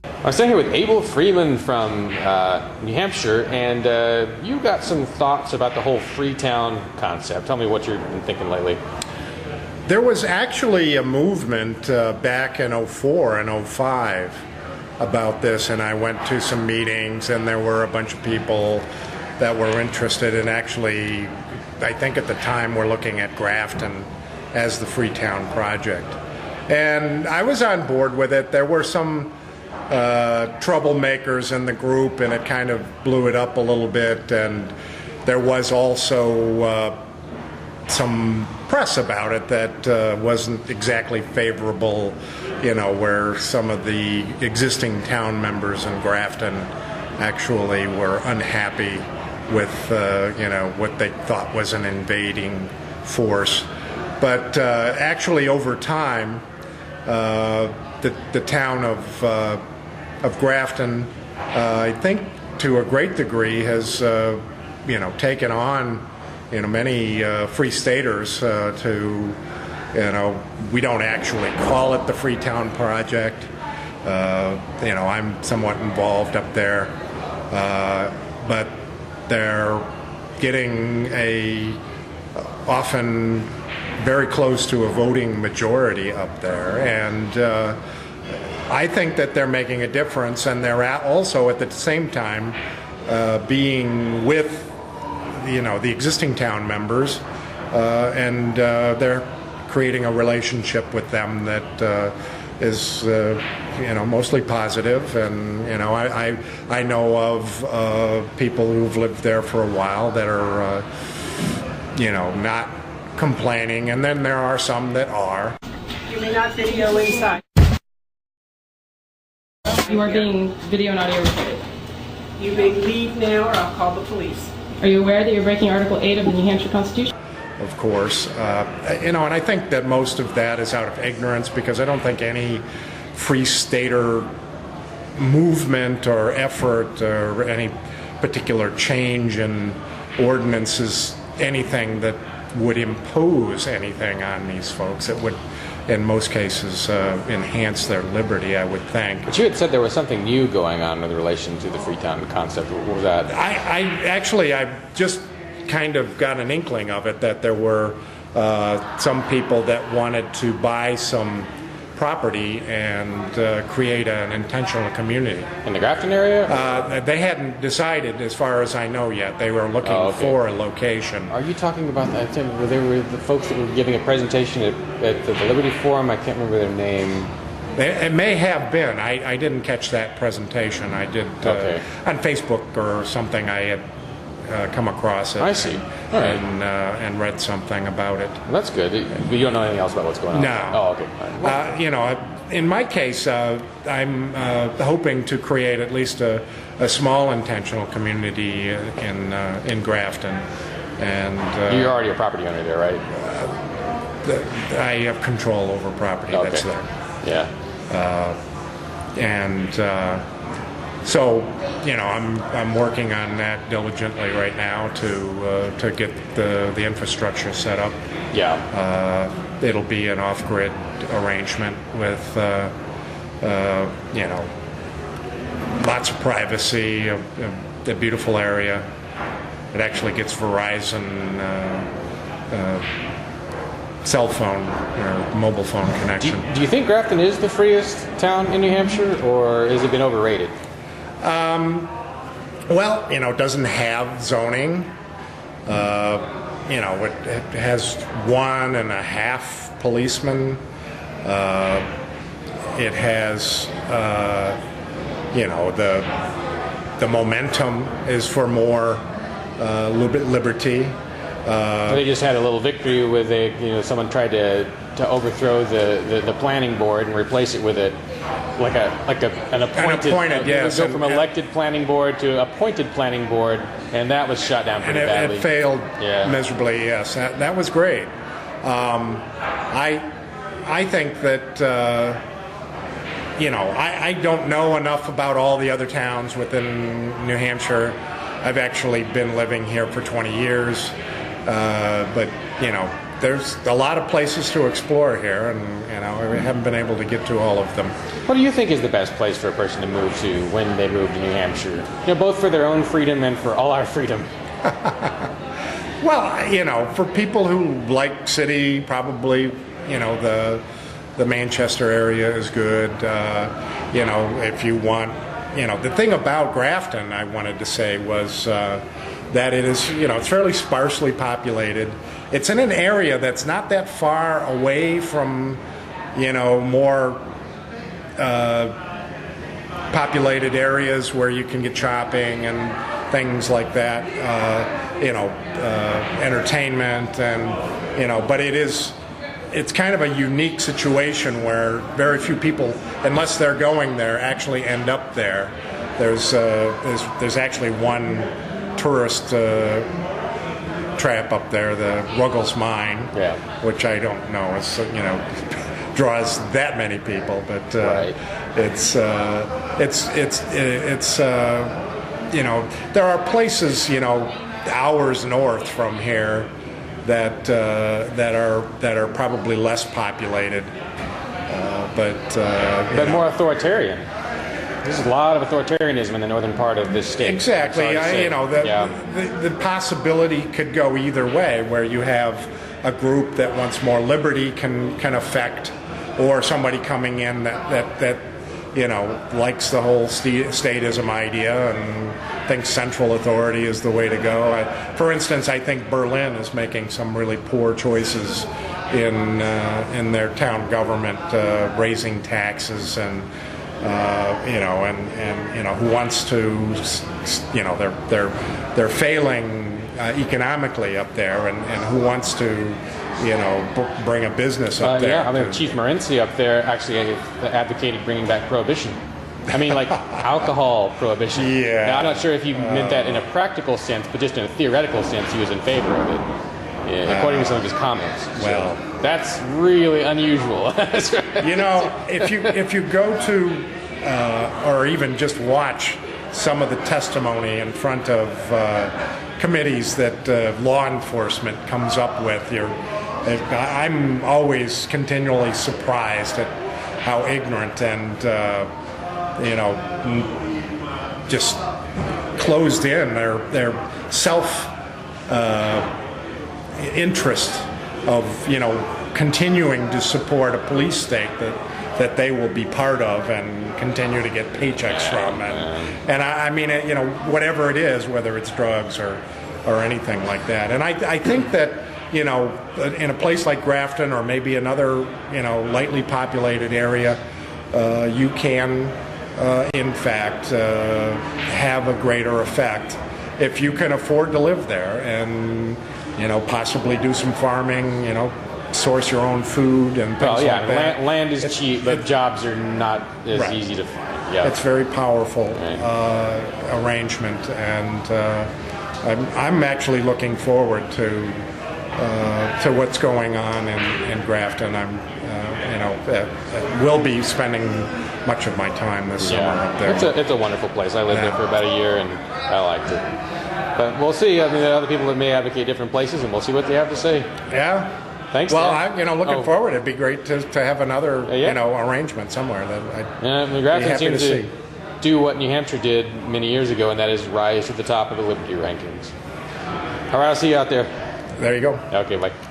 I'm sitting here with Abel Freeman from New Hampshire, and you got some thoughts about the whole Freetown concept. Tell me what you've been thinking lately. There was actually a movement back in '04 and '05 about this, and I went to some meetings, and there were a bunch of people that were interested in actually, I think at the time, we're looking at Grafton as the Freetown project. And I was on board with it. There were some troublemakers in the group, and it kind of blew it up a little bit, and there was also some press about it that wasn't exactly favorable, you know, where some of the existing town members in Grafton actually were unhappy with, you know, what they thought was an invading force. But actually over time, the town of Grafton, I think to a great degree has, you know, taken on, you know, many Free Staters to, you know, we don't actually call it the Freetown Project. You know, I'm somewhat involved up there, but they're getting often very close to a voting majority up there, and I think that they're making a difference, and they're also at the same time being with, you know, the existing town members, and they're creating a relationship with them that is, you know, mostly positive. And you know, I know of people who've lived there for a while that are, you know, not complaining, and then there are some that are. You may not video inside. You are being video and audio recorded. You may leave now, or I'll call the police. Are you aware that you're breaking Article 8 of the New Hampshire Constitution? Of course. You know, and I think that most of that is out of ignorance, because I don't think any Free Stater movement or effort or any particular change in ordinances, anything that would impose anything on these folks. It would, in most cases, enhance their liberty, I would think. But you had said there was something new going on with relation to the Freetown concept. What was that? I just kind of got an inkling of it, that there were some people that wanted to buy some property and create an intentional communmunity. In the Grafton area? They hadn't decided, as far as I know, yet. They were looking for a location. Are you talking about that? There were the folks that were giving a presentation at the Liberty Forum. I can't remember their name. It may have been. I didn't catch that presentation. I did on Facebook or something. I had come across it. I see. And read something about it. Well, that's good. But you don't know anything else about what's going on? No. Oh, okay. Well, you know, in my case, I'm hoping to create at least a small intentional community in Grafton. And you're already a property owner there, right? I have control over property that's there. Yeah. So, you know, I'm working on that diligently right now to get the infrastructure set up. Yeah. It'll be an off-grid arrangement with, you know, lots of privacy, a beautiful area. It actually gets Verizon cell phone or mobile phone connection. Do you think Grafton is the freest town in New Hampshire, or has it been overrated? Well, you know, it doesn't have zoning. You know, it has 1.5 policemen. It has, you know, the momentum is for more liberty. They just had a little victory with someone tried to overthrow the planning board and replace it with an appointed. Yes. Go from elected planning board to appointed planning board, and that was shot down pretty badly. It failed miserably. Yes, that was great. I think that you know, I don't know enough about all the other towns within New Hampshire. I've actually been living here for 20 years, but you know, there's a lot of places to explore here, and we haven't been able to get to all of them. What do you think is the best place for a person to move to when they move to New Hampshire? Both for their own freedom and for all our freedom. Well, for people who like city, probably, the Manchester area is good. If you want, the thing about Grafton, I wanted to say, was that it is, it's fairly sparsely populated. It's in an area that's not that far away from, more populated areas where you can get shopping and things like that, entertainment, and, but it's kind of a unique situation where very few people, unless they're going there, actually end up there. There's actually one tourist trap up there, the Ruggles Mine, which I don't know is draws that many people, but right. There are places hours north from here that are probably less populated, but more authoritarian. There's a lot of authoritarianism in the northern part of this state. Exactly. The possibility could go either way, where you have a group that wants more liberty can affect, or somebody coming in that likes the whole statism idea and thinks central authority is the way to go. For instance, I think Berlin is making some really poor choices in their town government, raising taxes and who wants to, they're failing economically up there, and who wants to, bring a business up there. Chief Morency up there actually advocated bringing back prohibition. Like alcohol prohibition. Yeah. Now, I'm not sure if he meant that in a practical sense, but just in a theoretical sense, he was in favor of it, according to some of his comments. Well, so that's really unusual. if you go to or even just watch some of the testimony in front of committees that law enforcement comes up with, I'm always continually surprised at how ignorant and just closed in their self interest of continuing to support a police state that they will be part of and continue to get paychecks from, and whatever it is, whether it's drugs or anything like that. And I think that in a place like Grafton, or maybe another lightly populated area, you can in fact have a greater effect if you can afford to live there and possibly do some farming, source your own food and things like that. Land is cheap, but jobs are not as right. easy to find. Yeah. It's a very powerful arrangement, and I'm actually looking forward to what's going on in Grafton. I'm will be spending much of my time this summer up there. It's a wonderful place. I lived there for about a year, and I liked it. But we'll see. Other people that may advocate different places, and we'll see what they have to say. Yeah. Thanks. Well, Dan. I'm looking forward. It'd be great to have another arrangement somewhere that I'd be Grafton happy to seems see. to do what New Hampshire did many years ago, and that is rise to the top of the liberty rankings. All right, I'll see you out there. There you go. Okay, bye.